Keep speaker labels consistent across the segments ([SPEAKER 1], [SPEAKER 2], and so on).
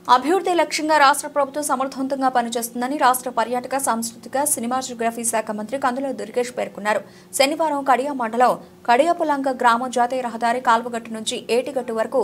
[SPEAKER 1] అభివృద్ధి లక్ష్యంగా రాష్ట్ర ప్రభుత్వం సమర్థవంతంగా పనిచేస్తుందని రాష్ట్ర పర్యాటక సాంస్కృతిక సినిమాటోగ్రఫీ శాఖ మంత్రి కందుల దుర్గేష్ పేర్కొన్నారు. శనివారం కడియా మండలం కడియాపులంక గ్రామ జాతీయ రహదారి కాల్వగట్టు నుంచి ఏటిగట్టు వరకు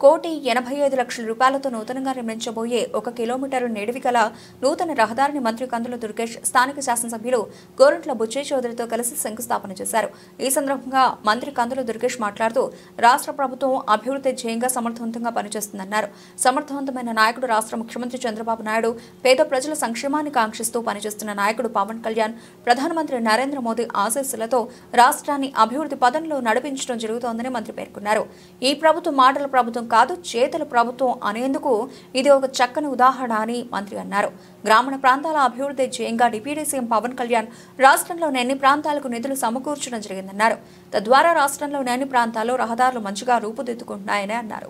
[SPEAKER 1] 1,85,00,000 రూపాయలతో నూతనంగా నిర్మించబోయే 1 కిలోమీటరు నిడివి గల నూతన రహదారిని మంత్రి కందుల దుర్గేష్ స్థానిక శాసనసభ్యులు గోరంట్ల బుచ్చే చౌదరితో కలిసి శంకుస్థాపన చేశారు. ఈ సందర్భంగా మంత్రి కందుల దుర్గేష్ మాట్లాడుతూ రాష్ట్ర ప్రభుత్వం అభివృద్ధి ధ్యేయంగా సమర్థవంతంగా పనిచేస్తుందన్నారు. సమర్థవంతమైన నాయకుడు రాష్ట్ర ముఖ్యమంత్రి చంద్రబాబు నాయుడు, పేద ప్రజల సంక్షేమాన్ని కాంక్షిస్తూ పనిచేస్తున్న నాయకుడు పవన్ కళ్యాణ్, ప్రధానమంత్రి నరేంద్ర మోదీ ఆశీస్సులతో రాష్ట్రాన్ని అభివృద్ధి పదంలో నడిపించడం జరుగుతోందని మంత్రి పేర్కొన్నారు. ఈ ప్రభుత్వం మాటల ప్రభుత్వం కాదు, చేతుల ప్రభుత్వం అనేందుకు ఇది ఒక చక్కని ఉదాహరణ అని మంత్రి అన్నారు. గ్రామీణ ప్రాంతాల అభివృద్ధి ధ్యేయంగా డిప్యూటీ సీఎం పవన్ కళ్యాణ్ రాష్ట్రంలోని అన్ని ప్రాంతాలకు నిధులు సమకూర్చడం జరిగిందన్నారు. తద్వారా రాష్ట్రంలోని అన్ని ప్రాంతాల్లో రహదారులు మంచిగా రూపుదిద్దుకుంటున్నాయని అన్నారు.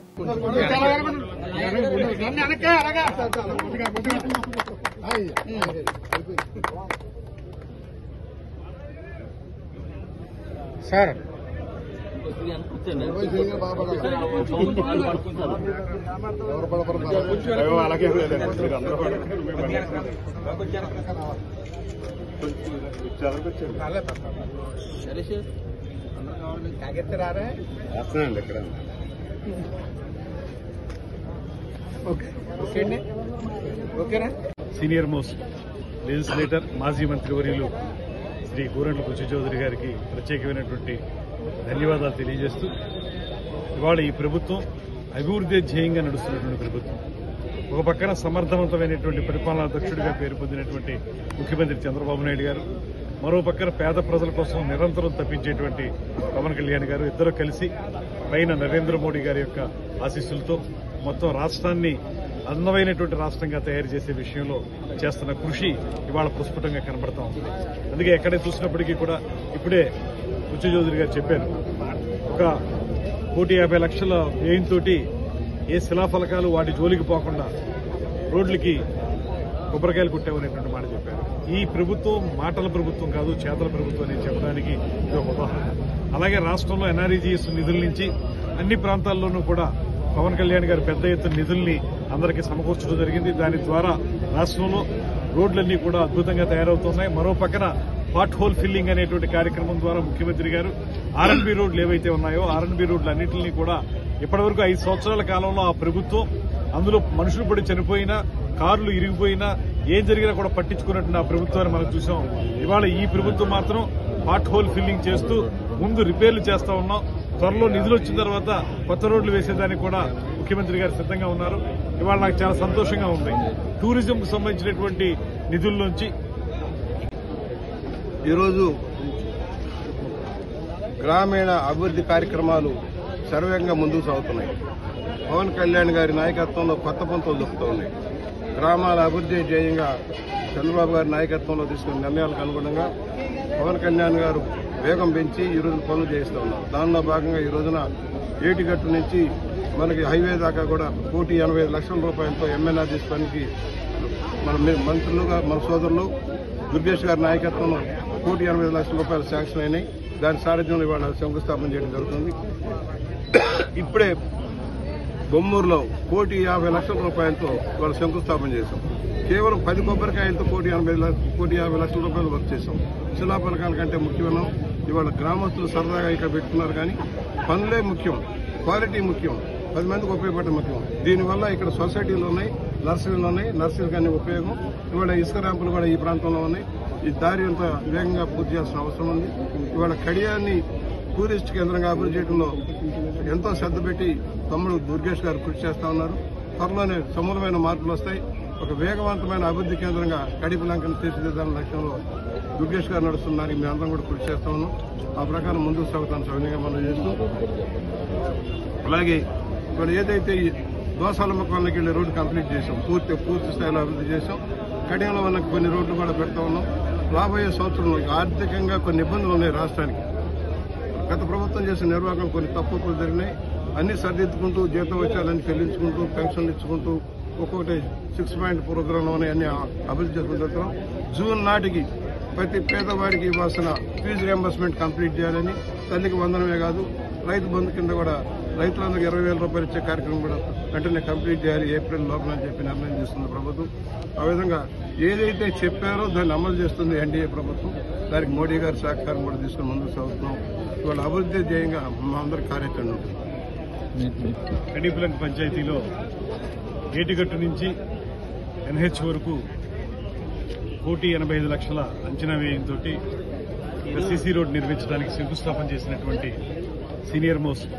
[SPEAKER 2] సార్
[SPEAKER 3] సీనియర్ మోస్ట్ లెజిస్లేటర్ మాజీ మంత్రివర్యులు శ్రీ గోరంట్ల బుచ్చే చౌదరి గారికి ప్రత్యేకమైనటువంటి ధన్యవాదాలు తెలియజేస్తూ, ఇవాళ ఈ ప్రభుత్వం అభివృద్ధి ధ్యేయంగా నడుస్తున్నటువంటి ప్రభుత్వం. ఒక పక్కన సమర్థవంతమైనటువంటి పరిపాలనా దక్షుడిగా పేరు పొందినటువంటి ముఖ్యమంత్రి చంద్రబాబు నాయుడు గారు, మరో పక్కన పేద ప్రజల కోసం నిరంతరం తప్పించేటువంటి పవన్ కళ్యాణ్ గారు, ఇద్దరు కలిసి పైన నరేంద్ర మోడీ గారి యొక్క ఆశీస్సులతో మొత్తం రాష్ట్రాన్ని అందమైనటువంటి రాష్ట్రంగా తయారు చేసే విషయంలో చేస్తున్న కృషి ఇవాళ ప్రస్ఫుటంగా కనబడతా ఉంది. అందుకే ఎక్కడే చూసినప్పటికీ కూడా ఇప్పుడే బుచ్చే చౌదరి గారు చెప్పారు, 1,50,00,000 వ్యయంతో ఏ శిలాఫలకాలు వాటి జోలికి పోకుండా రోడ్లకి కొబ్బరికాయలు కొట్టామనేటువంటి మాట చెప్పారు. ఈ ప్రభుత్వం మాటల ప్రభుత్వం కాదు, చేతల ప్రభుత్వం అని చెప్పడానికి ఇది ఒక ఉదాహరణ. అలాగే రాష్ట్రంలో ఎన్ఆర్ఈజీఎస్ నిధుల నుంచి అన్ని ప్రాంతాల్లోనూ కూడా పవన్ కళ్యాణ్ గారు పెద్ద ఎత్తున నిధుల్ని అందరికీ సమకూర్చడం జరిగింది. దాని ద్వారా రాష్ట్రంలో రోడ్లన్నీ కూడా అద్భుతంగా తయారవుతున్నాయి. మరో పక్కన పాట్ హోల్ ఫిల్లింగ్ అనేటువంటి కార్యక్రమం ద్వారా ముఖ్యమంత్రి గారు ఆర్ఎన్బి రోడ్లు ఏవైతే ఉన్నాయో ఆర్ఎన్బి రోడ్లు అన్నింటినీ కూడా ఇప్పటివరకు 5 సంవత్సరాల కాలంలో ఆ ప్రభుత్వం అందులో మనుషులు పడి చనిపోయినా, కార్లు ఇరిగిపోయినా, ఏం జరిగినా కూడా పట్టించుకున్నట్టు ఆ ప్రభుత్వాన్ని మనం చూసాం. ఇవాళ ఈ ప్రభుత్వం మాత్రం పాట్ హోల్ ఫిల్లింగ్ చేస్తూ ముందు రిపేర్లు చేస్తా ఉన్నాం. త్వరలో నిధులు వచ్చిన తర్వాత కొత్త రోడ్లు వేసేదానికి కూడా ముఖ్యమంత్రి గారు సిద్ధంగా ఉన్నారు. ఇవాళ నాకు చాలా సంతోషంగా ఉంది. టూరిజంకు సంబంధించినటువంటి నిధుల్లోంచి
[SPEAKER 2] ఈరోజు గ్రామీణ అభివృద్ధి కార్యక్రమాలు శరవేగంగా ముందుకు సాగుతున్నాయి. పవన్ కళ్యాణ్ గారి నాయకత్వంలో కొత్త పంతులు దొరుకుతూ ఉన్నాయి. గ్రామాల అభివృద్ధి ధ్యేయంగా చంద్రబాబు గారి నాయకత్వంలో తీసుకున్న నిర్ణయాలకు అనుగుణంగా పవన్ కళ్యాణ్ గారు వేగం పెంచి ఈ రోజు పనులు చేస్తూ ఉన్నారు. దానిలో భాగంగా ఈ రోజున ఏటిగట్టు నుంచి మనకి హైవే దాకా కూడా 1,85,00,000 రూపాయలతో ఎంఎన్ఆర్జీఎస్ పనికి మన మంత్రులుగా మన సోదరులు దుర్గేష్ గారి నాయకత్వంలో 1,85,00,000 రూపాయలు శాంక్షన్ అయినాయి. దాని సారథ్యంలో ఇవాళ శంకుస్థాపన చేయడం జరుగుతుంది. ఇప్పుడే బొమ్మూరులో 1,50,00,000 రూపాయలతో ఇవాళ శంకుస్థాపన చేశాం. కేవలం 10 కొబ్బరికాయలతో 1,50,00,000 రూపాయలు వర్క్ చేశాం. శిలాఫలకాల కంటే ముఖ్యమైన ఇవాళ గ్రామస్తులు సరదాగా ఇక్కడ పెట్టుకున్నారు. కానీ పనులే ముఖ్యం, క్వాలిటీ ముఖ్యం, 10 మందికి ఉపయోగపడడం ముఖ్యం. దీనివల్ల ఇక్కడ సొసైటీలు ఉన్నాయి, నర్సరీలు ఉన్నాయి, నర్సరీలకు అన్ని ఉపయోగం. ఇవాళ ఇసుక ర్యాంపులు కూడా ఈ ప్రాంతంలో ఉన్నాయి. ఈ దారి అంతా వేగంగా పూర్తి చేయాల్సిన అవసరం ఉంది. ఇవాళ కడియాన్ని టూరిస్ట్ కేంద్రంగా అభివృద్ధి చేయడంలో ఎంతో శ్రద్ధ పెట్టి తమ్ముడు దుర్గేష్ గారు కృషి చేస్తా ఉన్నారు. త్వరలోనే సమూలమైన మార్పులు వస్తాయి. ఒక వేగవంతమైన అభివృద్ధి కేంద్రంగా కడియాపులంకను తీర్చిదిద్దాలనే లక్ష్యంలో దుర్గేష్ గారు నడుస్తున్నారు. మేమందరం కూడా కృషి చేస్తా ఉన్నాం. ఆ ప్రకారం ముందుకు సాగుతాను సౌన్యంగా మనం చేస్తూ, అలాగే ఇక్కడ ఏదైతే ఈ దోసాలమ్మ కాలనీకి వెళ్లే రోడ్డు కంప్లీట్ చేసాం, పూర్తి స్థాయిలో అభివృద్ధి చేసాం. కడియంలో ఉన్న కొన్ని రోడ్లు కూడా పెడతా ఉన్నాం. రాబోయే సంవత్సరంలో ఆర్థికంగా కొన్ని ఇబ్బందులు ఉన్నాయి రాష్ట్రానికి. గత ప్రభుత్వం చేసిన నిర్వాహకం కొన్ని తప్పులు జరిగినాయి. అన్ని సరిదిద్దుకుంటూ జీతం వచ్చాలని చెల్లించుకుంటూ పెన్షన్లు ఇచ్చుకుంటూ ఒక్కొక్కటి 6 పాయింట్ ప్రోగ్రాంలు అన్ని అభివృద్ధి చేసుకుంటున్నాం. జూన్ నాటికి ప్రతి పేదవాడికి ఇవ్వాల్సిన ఫీజు రియంబర్స్మెంట్ కంప్లీట్ చేయాలని, తల్లికి వందనమే కాదు రైతు బంధు కింద కూడా రైతులందరికీ 20,000 రూపాయలు ఇచ్చే కార్యక్రమం కూడా వెంటనే కంప్లీట్ చేయాలి ఏప్రిల్ లోపల అని చెప్పి నిర్ణయం చేస్తుంది ప్రభుత్వం. ఆ విధంగా ఏదైతే చెప్పారో దాన్ని అమలు చేస్తుంది ఎన్డీఏ ప్రభుత్వం. దానికి మోడీ గారి సహకారం కూడా తీసుకుని ముందుకు సాగుతున్నాం. ఇవాళ అభివృద్ధి ధ్యేయంగా మా అందరి కార్యాచరణ ఉంటుంది.
[SPEAKER 3] కడియపులంక పంచాయతీలో ఏటిగట్టు నుంచి ఎన్హెచ్ వరకు 1,85,00,000 అంచనా వ్యయంతో సీసీ రోడ్ నిర్మించడానికి శంకుస్థాపన చేసినటువంటి సీనియర్ మోస్ట్